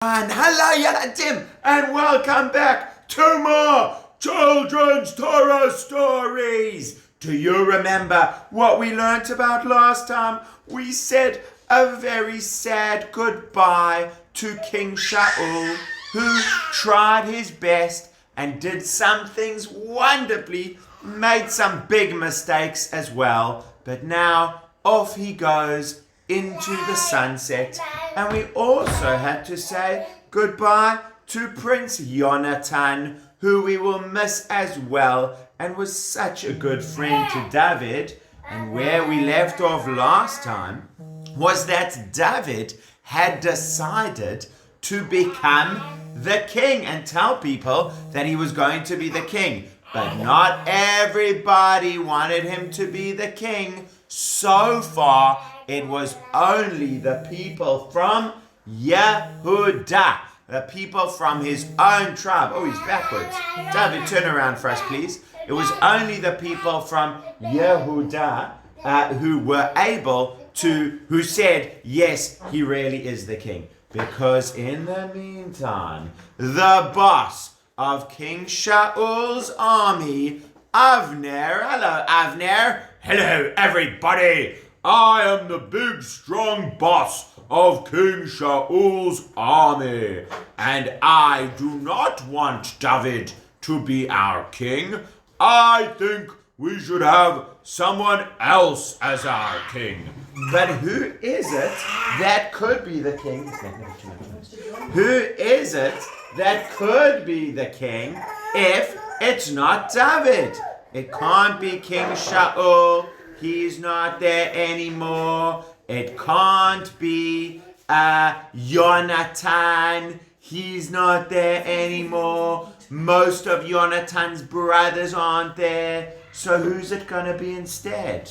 And hello, Yaladim, and welcome back to more Children's Torah Stories. Do you remember what we learnt about last time? We said a very sad goodbye to King Shaul, who tried his best and did some things wonderfully, made some big mistakes as well, but now off he goes into the sunset. And we also had to say goodbye to Prince Yonatan, who we will miss as well, and was such a good friend to David. And where we left off last time was that David had decided to become the king and tell people that he was going to be the king. But not everybody wanted him to be the king. So far, it was only the people from Yehudah, the people from his own tribe. Oh, he's backwards. David, turn around for us, please. It was only the people from Yehudah who were able to, who said, yes, he really is the king. Because in the meantime, the boss of King Shaul's army, Avner. Hello, Avner. Hello, everybody. I am the big, strong boss of King Shaul's army, and I do not want David to be our king. I think we should have someone else as our king. But who is it that could be the king? Who is it that could be the king if it's not David? It can't be King Shaul. He's not there anymore. It can't be Yonatan. He's not there anymore. Most of Yonatan's brothers aren't there. So who's it going to be instead?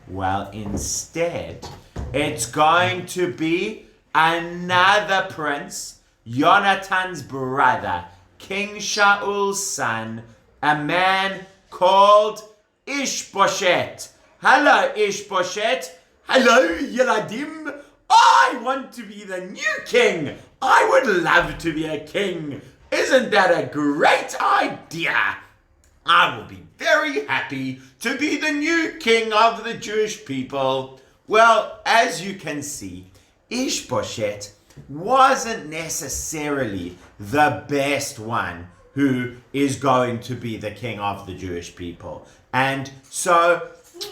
Well, instead, it's going to be another prince, Yonatan's brother, King Shaul's son, a man called Ishbosheth. Hello, Ishbosheth. Hello, Yeladim. I want to be the new king. I would love to be a king. Isn't that a great idea? I will be very happy to be the new king of the Jewish people. Well, as you can see, Ishbosheth wasn't necessarily the best one who is going to be the king of the Jewish people. And so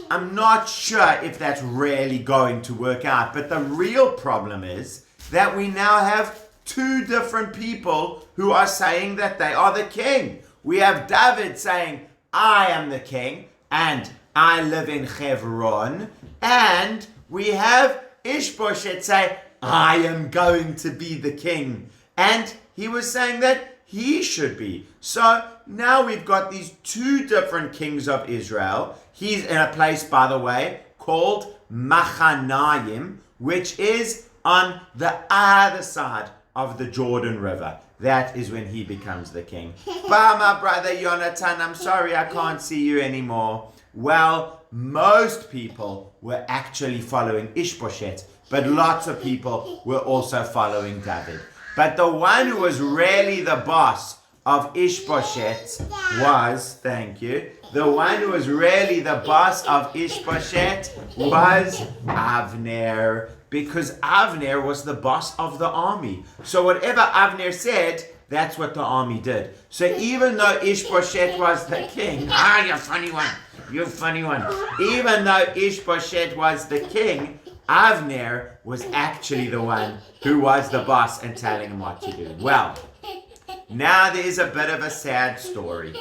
I'm not sure if that's really going to work out. But the real problem is that we now have two different people who are saying that they are the king. We have David saying, I am the king and I live in Hebron. And we have Ishbosheth say, I am going to be the king. And he was saying that he should be. So now we've got these two different kings of Israel. He's in a place, by the way, called Machanaim, which is on the other side of the Jordan River. That is when he becomes the king. Bye, my brother Yonatan. I'm sorry I can't see you anymore. Well, most people were actually following Ishbosheth, but lots of people were also following David. But the one who was really the boss of Ishbosheth was, thank you, the one who was really the boss of Ishbosheth was Avner, because Avner was the boss of the army. So whatever Avner said, that's what the army did. So even though Ishbosheth was the king, you funny one. Even though Ishbosheth was the king, Avner was actually the one who was the boss and telling him what to do. Well, now there's a bit of a sad story,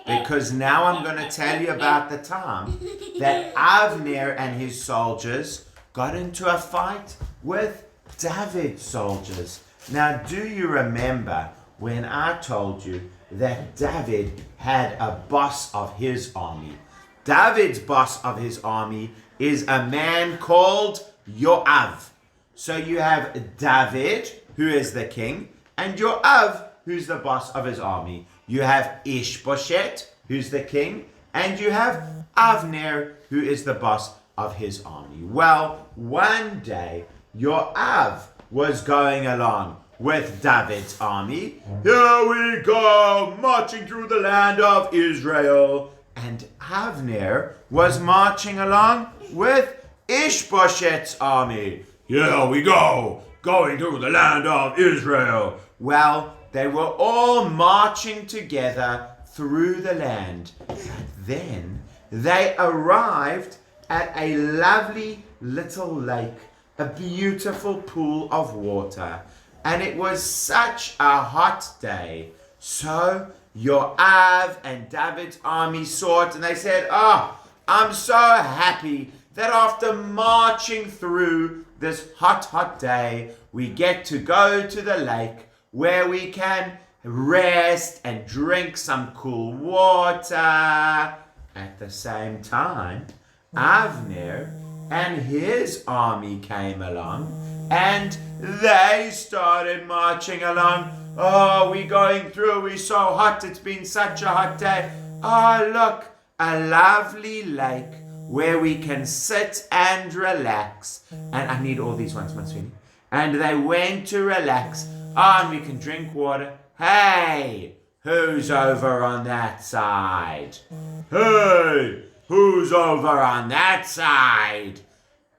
because now I'm going to tell you about the time that Avner and his soldiers got into a fight with David's soldiers. Now, do you remember when I told you that David had a boss of his army? David's boss of his army is a man called Yoav. So you have David, who is the king, and Yoav, who's the boss of his army. You have Ishbosheth, who's the king, and you have Avner, who is the boss of his army. Well, one day, Yoav was going along with David's army. Here we go, marching through the land of Israel. And Avner was marching along with Ishbosheth's army. Here we go, going through the land of Israel. Well, they were all marching together through the land. And then they arrived at a lovely little lake, a beautiful pool of water. And it was such a hot day. So Joab and David's army saw it and they said, I'm so happy that after marching through this hot day, we get to go to the lake where we can rest and drink some cool water. At the same time, Avner and his army came along and they started marching along. Oh, we're going through, we're so hot, it's been such a hot day. Oh, look, a lovely lake where we can sit and relax. And I need all these ones, Maswini. And they went to relax. And we can drink water. Hey, who's over on that side? Hey, who's over on that side?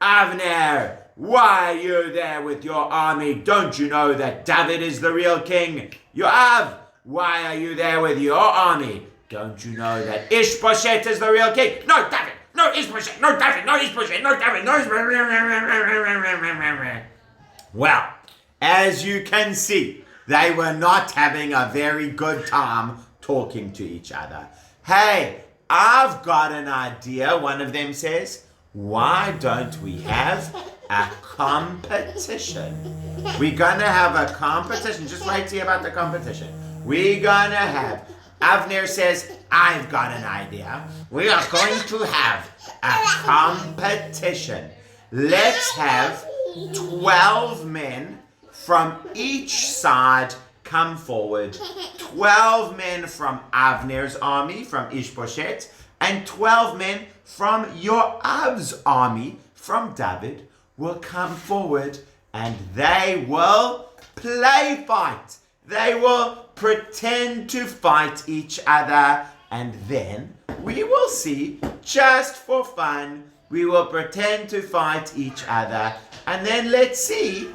Avner, why are you there with your army? Don't you know that David is the real king? Yoav, why are you there with your army? Don't you know that Ishbosheth is the real king? No, David! No, Ishbosheth! No, David! No, Ishbosheth! No, David! No, Ishbosheth! Well, as you can see, they were not having a very good time talking to each other. Hey, I've got an idea, one of them says. Why don't we have a competition? We're going to have a competition. Just wait to hear about the competition. We're going to have, Avner says, I've got an idea. We are going to have a competition. Let's have 12 men from each side come forward. 12 men from Avner's army, from Ishbosheth, and 12 men from Joab's army, from David, will come forward and they will play fight. They will pretend to fight each other, and then we will see, just for fun, we will pretend to fight each other, and then let's see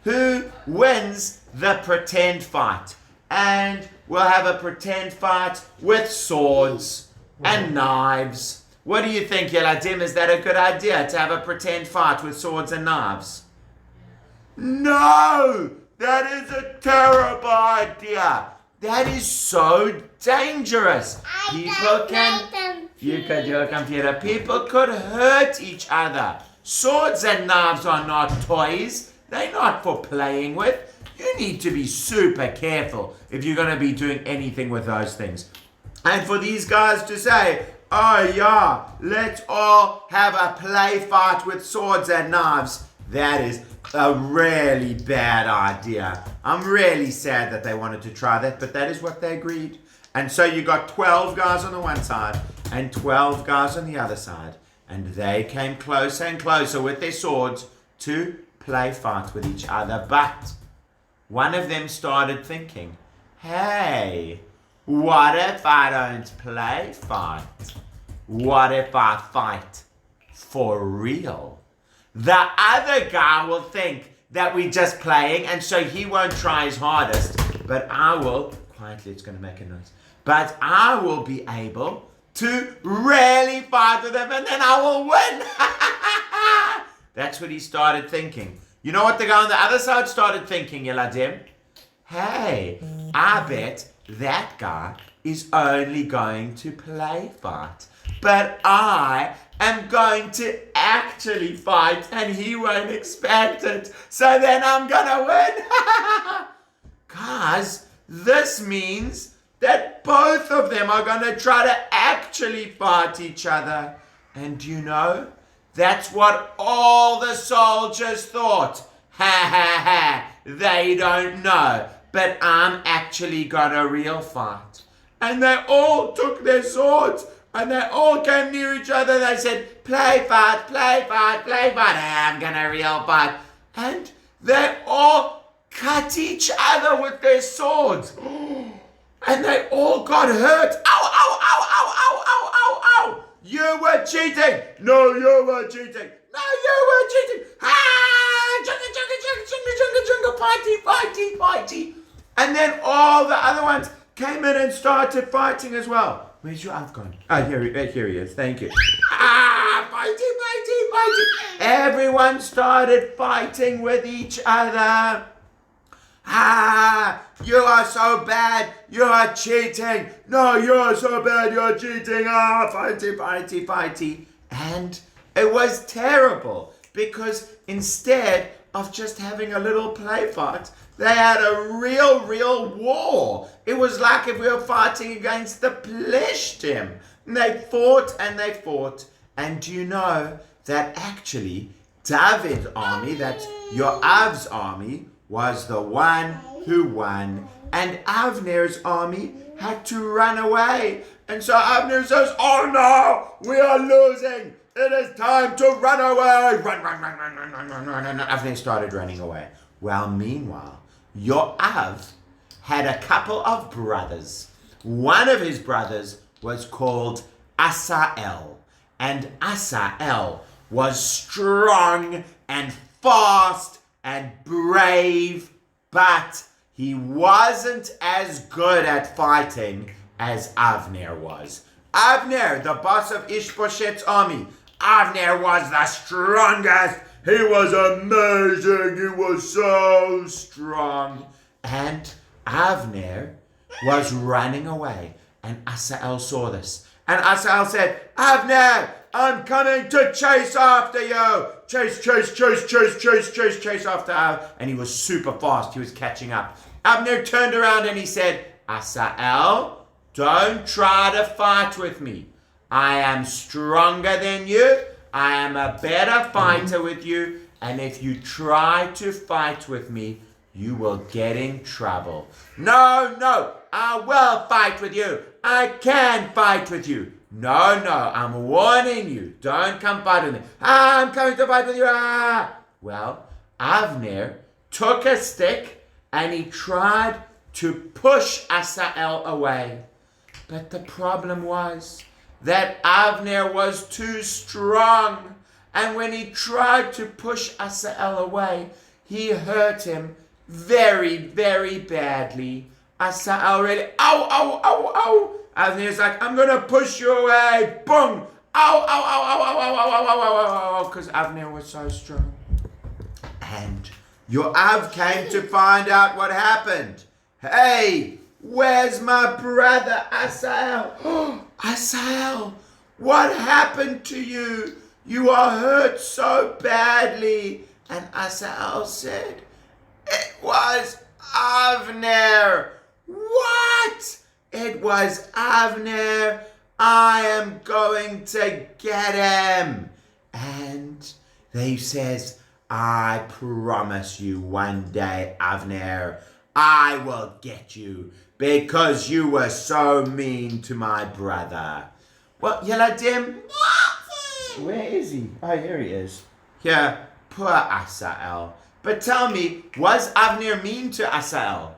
who wins the pretend fight. And we'll have a pretend fight with swords and knives. What do you think, Yeladim? Is that a good idea to have a pretend fight with swords and knives? No! That is a terrible idea. That is so dangerous. People can... You could do a computer. People could hurt each other. Swords and knives are not toys. They're not for playing with. You need to be super careful if you're going to be doing anything with those things. And for these guys to say, oh yeah, let's all have a play fight with swords and knives, that is a really bad idea. I'm really sad that they wanted to try that, but that is what they agreed. And so you got 12 guys on the one side and 12 guys on the other side. And they came closer and closer with their swords to play fight with each other. But one of them started thinking, hey, what if I don't play fight? What if I fight for real? The other guy will think that we're just playing, and so he won't try his hardest. But I will, quietly, it's going to make a noise. But I will be able to really fight with him, and then I will win. That's what he started thinking. You know what the guy on the other side started thinking, Yeladim? Hey, I bet that guy is only going to play fight. But I am going to actually fight and he won't expect it. So then I'm gonna win. Guys, this means that both of them are gonna try to actually fight each other. And you know, that's what all the soldiers thought. Ha ha ha, they don't know. But I'm actually gonna real fight. And they all took their swords and they all came near each other. They said, play fight, play fight, play fight. I'm gonna real fight. And they all cut each other with their swords. And they all got hurt. Ow, ow, ow, ow, ow, ow, ow, ow. You were cheating. No, you were cheating. No, you were cheating. Ah, junga, junga, junga, junga, junga, junga, fighty, fighty, fighty. And then all the other ones came in and started fighting as well. Where's your elf gone? Oh, here he is. Thank you. Ah, fighting, fighting, fighting. Everyone started fighting with each other. Ah, you are so bad. You are cheating. No, you are so bad. You are cheating. Ah, fighty, fighty, fighty. And it was terrible because instead of just having a little play fight, they had a real war. It was like if we were fighting against the Plishtim. And they fought and they fought. And do you know that actually David's army, that's Yoav's army, was the one who won. And Avner's army had to run away. And so Avner says, oh no, we are losing. It is time to run away. Run, run, run, run, run, run, run, run. And Avner started running away. Well, meanwhile, Yoav had a couple of brothers. One of his brothers was called Asael. And Asael was strong and fast and brave, but he wasn't as good at fighting as Avner was. Avner, the boss of Ishbosheth's army, Avner was the strongest. He was amazing. He was so strong. And Avner was running away. And Asael saw this. And Asael said, Avner, I'm coming to chase after you. Chase, chase, chase, chase, chase, chase, chase after Av. And he was super fast. He was catching up. Avner turned around and he said, Asael, don't try to fight with me. I am stronger than you. I am a better fighter with you. And if you try to fight with me, you will get in trouble. No, no, I will fight with you. I can fight with you. No, no, I'm warning you. Don't come fight with me. I'm coming to fight with you. Well, Avner took a stick and he tried to push Asael away. But the problem was that Avner was too strong. And when he tried to push Asael away, he hurt him very, very badly. Asael really, ow, ow, ow, ow. Avner's like, I'm going to push you away. Boom. Ow, ow, ow, ow, ow, ow, ow, ow, ow, ow, because Avner was so strong. And Yoav came to find out what happened. Hey, where's my brother Asael? Oh, Asael, what happened to you? You are hurt so badly. And Asael said, it was Avner. What? It was Avner. I am going to get him. And he says, I promise you one day, Avner, I will get you because you were so mean to my brother. Well, Yeladim, where is he? Oh, here he is. Here, poor Asael. But tell me, was Avner mean to Asael?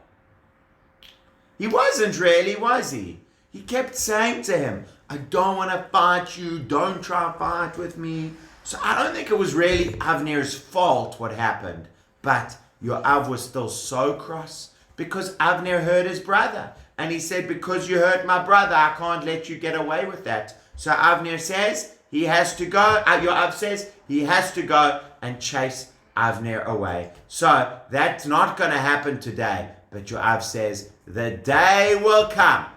He wasn't really, was he? He kept saying to him, I don't want to fight you. Don't try to fight with me. So I don't think it was really Avner's fault what happened. But Yoav was still so cross because Avner hurt his brother. And he said, because you hurt my brother, I can't let you get away with that. So Avner says he has to go. Yoav says he has to go and chase Avner away. So that's not going to happen today. But Yoav says, the day will come.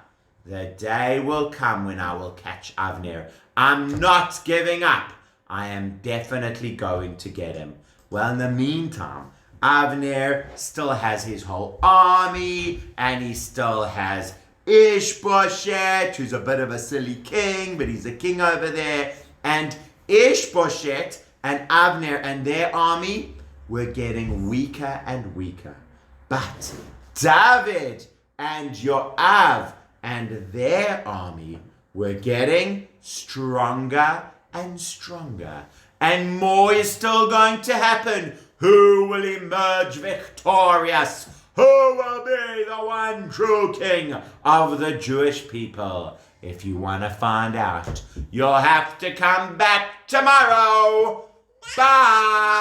The day will come when I will catch Avner. I'm not giving up. I am definitely going to get him. Well, in the meantime, Avner still has his whole army, and he still has Ishbosheth, who's a bit of a silly king, but he's a king over there. And Ishbosheth and Avner and their army were getting weaker and weaker. But David and Yoav and their army were getting stronger and stronger. And more is still going to happen. Who will emerge victorious? Who will be the one true king of the Jewish people? If you want to find out, you'll have to come back tomorrow. Bye!